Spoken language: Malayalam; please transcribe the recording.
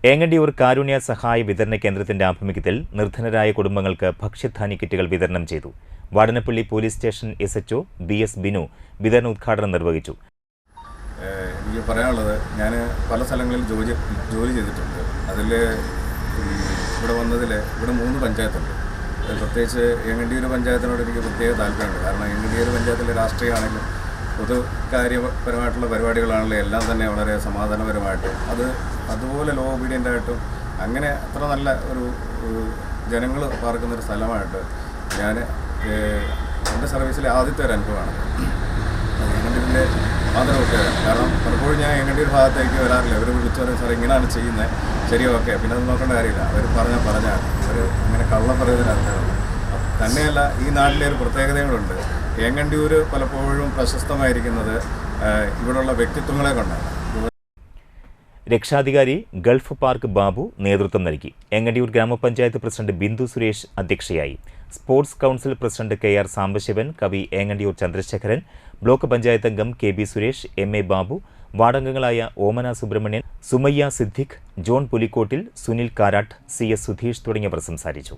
ഏങ്ങണ്ടിയൂർ കാരുണ്യ സഹായ വിതരണ കേന്ദ്രത്തിന്റെ ആഭിമുഖ്യത്തിൽ നിർധനരായ കുടുംബങ്ങൾക്ക് ഭക്ഷ്യധാന്യ കിറ്റുകൾ വിതരണം ചെയ്തു. Vadanappally police station SHO BS Binu വിതരണ ഉദ്ഘാടനം നിർവഹിച്ചു. എനിക്ക് പറയാനുള്ളത്, ഞാൻ പല സ്ഥലങ്ങളിൽ ജോലി ചെയ്തിട്ടുണ്ട്. അതിൽ ഇവിടെ വന്നതിൽ ഇവിടെ 3 പഞ്ചായത്തുണ്ട്. പ്രത്യേകിച്ച് ഏങ്ങണ്ടിയൂർ പഞ്ചായത്തിനോട് എനിക്ക് പ്രത്യേക താല്പര്യമുണ്ട്. കാരണം ഏങ്ങണ്ടിയൂർ പഞ്ചായത്തിലെ രാഷ്ട്രീയമാണെങ്കിലും പൊതുകാര്യപരമായിട്ടുള്ള പരിപാടികളാണെങ്കിലും എല്ലാം തന്നെ വളരെ സമാധാനപരമായിട്ടും അതുപോലെ ലോ ഒബീഡിയൻ്റായിട്ടും അങ്ങനെ അത്ര നല്ല ഒരു ജനങ്ങൾ പാർക്കുന്നൊരു സ്ഥലമായിട്ട് ഞാൻ എൻ്റെ സർവീസിലെ ആദ്യത്തെ ഒരു അനുഭവമാണ് ഏങ്ങണ്ടിയൂരിൻ്റെ മാതൃകയാണ്. കാരണം പലപ്പോഴും ഞാൻ ഏങ്ങണ്ടിയൂർ ഭാഗത്തേക്ക് വരാറില്ല. അവർ വിളിച്ചു പറയും, സാർ ഇങ്ങനെയാണ് ചെയ്യുന്നത്, ശരി ഓക്കെ, പിന്നെ അത് നോക്കേണ്ട കാര്യമില്ല, അവർ പറഞ്ഞാൽ അവർ അങ്ങനെ കള്ളം പറയുന്നതിനർത്ഥമാണ്. തന്നെയല്ല, ഈ നാട്ടിലെ ഒരു പ്രത്യേകതകളുണ്ട്. ഏങ്ങണ്ടിയൂർ പലപ്പോഴും പ്രശസ്തമായിരിക്കുന്നത് ഇവിടെയുള്ള വ്യക്തിത്വങ്ങളെ കൊണ്ടാണ്. രക്ഷാധികാരി ഗൾഫ് പാർക്ക് ബാബു നേതൃത്വം നൽകി. ഏങ്ങണ്ടിയൂർ ഗ്രാമപഞ്ചായത്ത് പ്രസിഡന്റ് ബിന്ദു സുരേഷ് അധ്യക്ഷയായി. Sports council president KR Sambasivan, കവി ഏങ്ങണ്ടിയൂർ ചന്ദ്രശേഖരൻ, ബ്ലോക്ക് പഞ്ചായത്ത് അംഗം KB സുരേഷ്, MA ബാബു, വാർഡംഗങ്ങളായ ഓമന സുബ്രഹ്മണ്യൻ, സുമയ്യ സിദ്ദിഖ്, ജോൺ പുലിക്കോട്ടിൽ, സുനിൽ കാരാട്ട്, CS സുധീഷ് തുടങ്ങിയവർ സംസാരിച്ചു.